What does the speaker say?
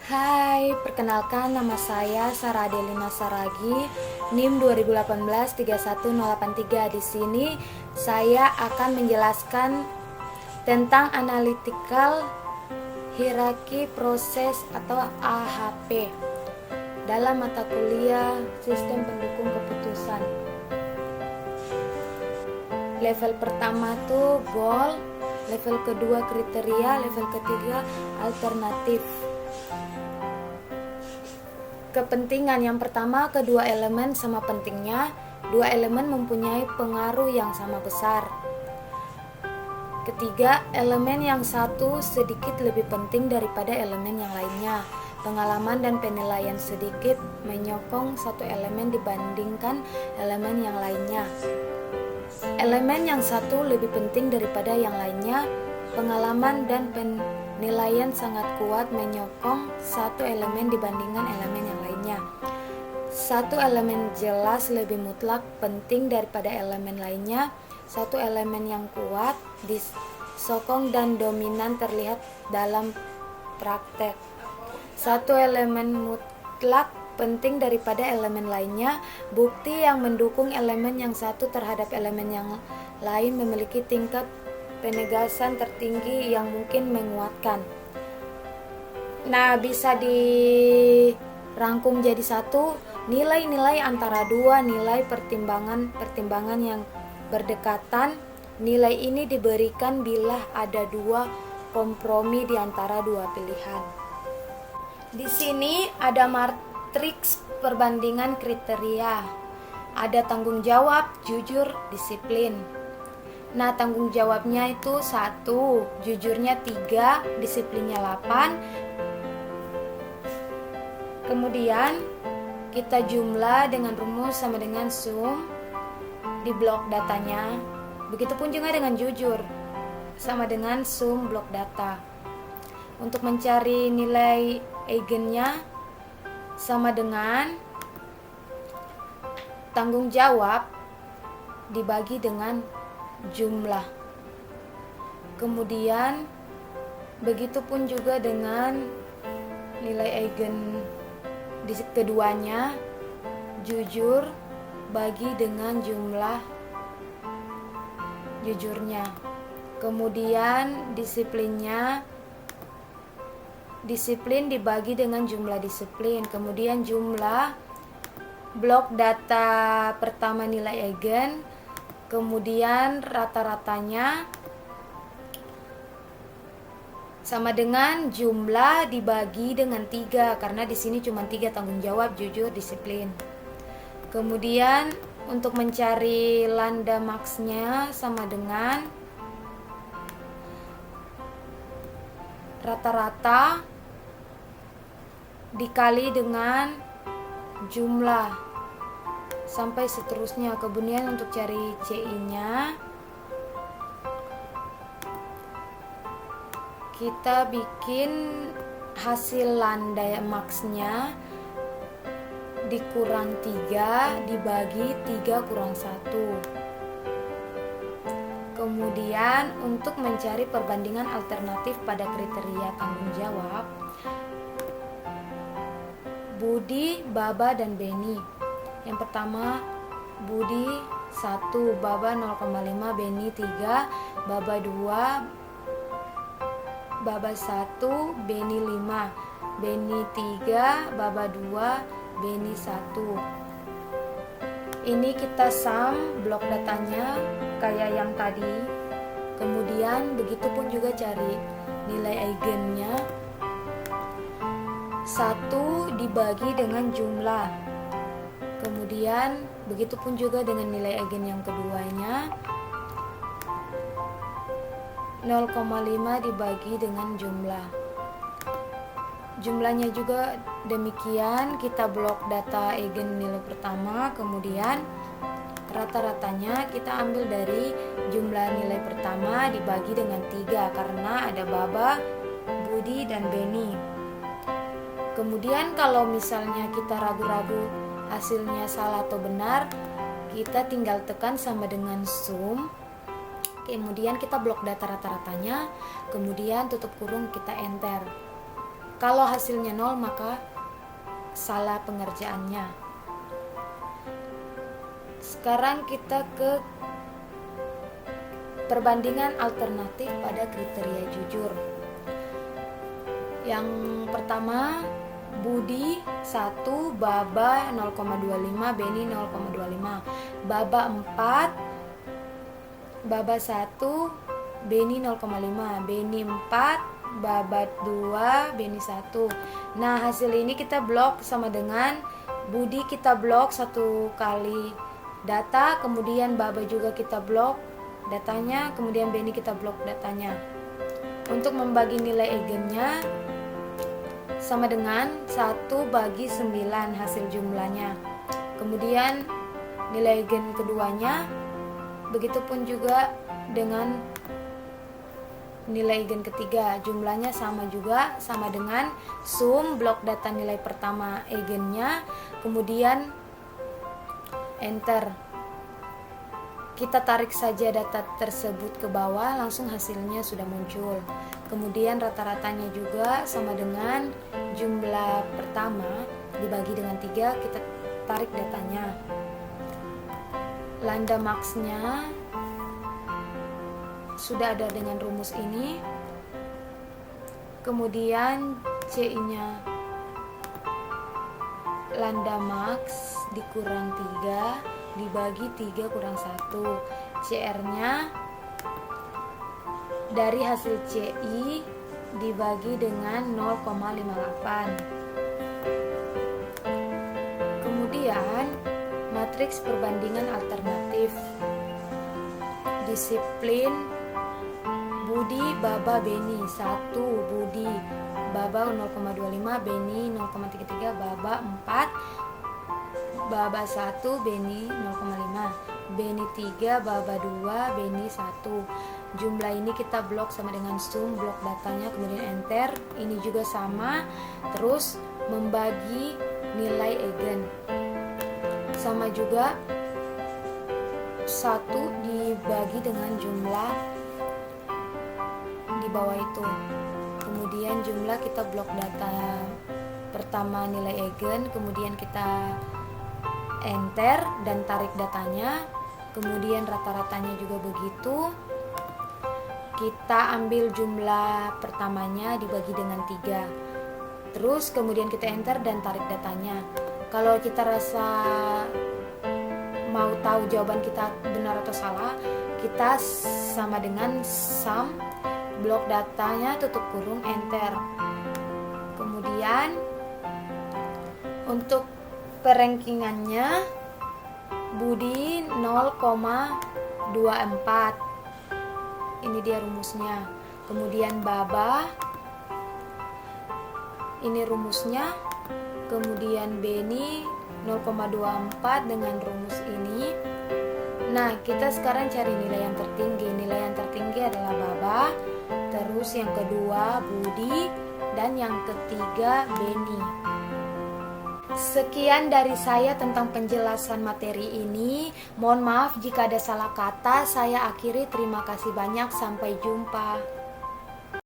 Hai, perkenalkan nama saya Sarah Adelina Saragi, NIM 2018 31083. Di sini saya akan menjelaskan tentang analytical hierarchy proses atau AHP dalam mata kuliah Sistem Pendukung Keputusan. Level pertama tuh goal, level kedua kriteria, level ketiga alternatif. Kepentingan yang pertama, kedua elemen sama pentingnya. Dua elemen mempunyai pengaruh yang sama besar. Ketiga, elemen yang satu sedikit lebih penting daripada elemen yang lainnya. Pengalaman dan penilaian sedikit menyokong satu elemen dibandingkan elemen yang lainnya. Elemen yang satu lebih penting daripada yang lainnya. Pengalaman dan penilaian sangat kuat menyokong satu elemen dibandingkan elemen yang lainnya. Satu elemen jelas lebih mutlak penting daripada elemen lainnya. Satu elemen yang kuat, disokong dan dominan terlihat dalam praktek. Satu elemen mutlak penting daripada elemen lainnya. Bukti yang mendukung elemen yang satu terhadap elemen yang lain memiliki tingkat penegasan tertinggi yang mungkin menguatkan. Nah, bisa dirangkum jadi satu, nilai-nilai antara dua nilai pertimbangan yang berdekatan. Nilai ini diberikan bila ada dua kompromi di antara dua pilihan. Di sini ada matriks perbandingan kriteria. Ada tanggung jawab, jujur, disiplin. Nah, tanggung jawabnya itu 1, jujurnya 3, disiplinnya 8. Kemudian kita jumlah dengan rumus sama dengan sum di blok datanya. Begitupun juga dengan jujur, sama dengan sum blok data. Untuk mencari nilai eigennya sama dengan tanggung jawab dibagi dengan jumlah. Kemudian begitupun juga dengan nilai eigen di keduanya, jujur bagi dengan jumlah jujurnya. Kemudian disiplin dibagi dengan jumlah disiplin. Kemudian jumlah blok data pertama nilai eigen, kemudian rata-ratanya sama dengan jumlah dibagi dengan 3, karena di sini cuma 3, tanggung jawab, jujur, disiplin. Kemudian untuk mencari lambda max-nya sama dengan rata-rata dikali dengan jumlah sampai seterusnya. Kemudian untuk cari CI-nya kita bikin hasil lambda max-nya dikurang 3 dibagi 3 kurang 1. Kemudian untuk mencari perbandingan alternatif pada kriteria tanggung jawab, Budi, Baba, dan Beni. Yang pertama Budi 1, Baba 0,5, Beni 3, Baba 2, Baba 1, Beni 5, Beni 3, Baba 2, Beni 1. Ini kita sum blok datanya kayak yang tadi. Kemudian begitupun juga cari nilai eigennya. 1 dibagi dengan jumlah. Kemudian begitupun juga dengan nilai eigen yang keduanya. 0,5 dibagi dengan jumlah. Jumlahnya juga demikian, kita blok data eigen nilai pertama, kemudian rata-ratanya kita ambil dari jumlah nilai pertama dibagi dengan 3, karena ada Baba, Budi, dan Beni. Kemudian kalau misalnya kita ragu-ragu hasilnya salah atau benar, kita tinggal tekan sama dengan sum. Kemudian kita blok data rata-ratanya, kemudian tutup kurung, kita enter. Kalau hasilnya 0 maka salah pengerjaannya. Sekarang kita ke perbandingan alternatif pada kriteria jujur. Yang pertama, Budi 1, Baba 0,25, Beni 0,25. Baba 4, Baba 1, Beni 0,5. Beni 4, Baba 2, Beni 1. Nah, hasil ini kita blok sama dengan Budi kita blok 1 kali data, kemudian Baba juga kita blok datanya, kemudian Beni kita blok datanya. Untuk membagi nilai eigennya sama dengan 1 bagi 9 hasil jumlahnya. Kemudian nilai eigen keduanya, begitupun juga dengan nilai eigen ketiga, jumlahnya sama juga, sama dengan sum blok data nilai pertama eigennya, kemudian enter. Kita tarik saja data tersebut ke bawah, langsung hasilnya sudah muncul. Kemudian rata-ratanya juga sama dengan jumlah pertama dibagi dengan 3, kita tarik datanya. Lambda max-nya sudah ada dengan rumus ini. Kemudian CI-nya lambda max dikurang 3 dibagi 3 kurang 1. CR-nya dari hasil CI dibagi dengan 0,58. Kemudian matriks perbandingan alternatif. Disiplin Budi, Baba, Beni 1, Budi, Baba 0,25, Beni 0,33, Baba 4, Baba 1, Beni 0,5, Beni 3, Baba 2, Beni 1. Jumlah ini kita blok sama dengan sum blok datanya, kemudian enter. Ini juga sama, terus membagi nilai eigen sama juga 1 dibagi dengan jumlah di bawah itu. Kemudian jumlah kita blok data pertama nilai eigen, kemudian kita enter dan tarik datanya, kemudian rata-ratanya juga begitu. Kita ambil jumlah pertamanya dibagi dengan 3, terus kemudian kita enter dan tarik datanya. Kalau kita rasa mau tahu jawaban kita benar atau salah, kita sama dengan sum blok datanya tutup kurung enter. Kemudian untuk perankingannya, Budi 0,24, ini dia rumusnya. Kemudian Baba, ini rumusnya. Kemudian Beni 0,24 dengan rumus ini. Nah, kita sekarang cari nilai yang tertinggi. Nilai yang tertinggi adalah Baba, terus yang kedua Budi, dan yang ketiga Beni. Sekian dari saya tentang penjelasan materi ini. Mohon maaf jika ada salah kata. Saya akhiri, terima kasih banyak. Sampai jumpa.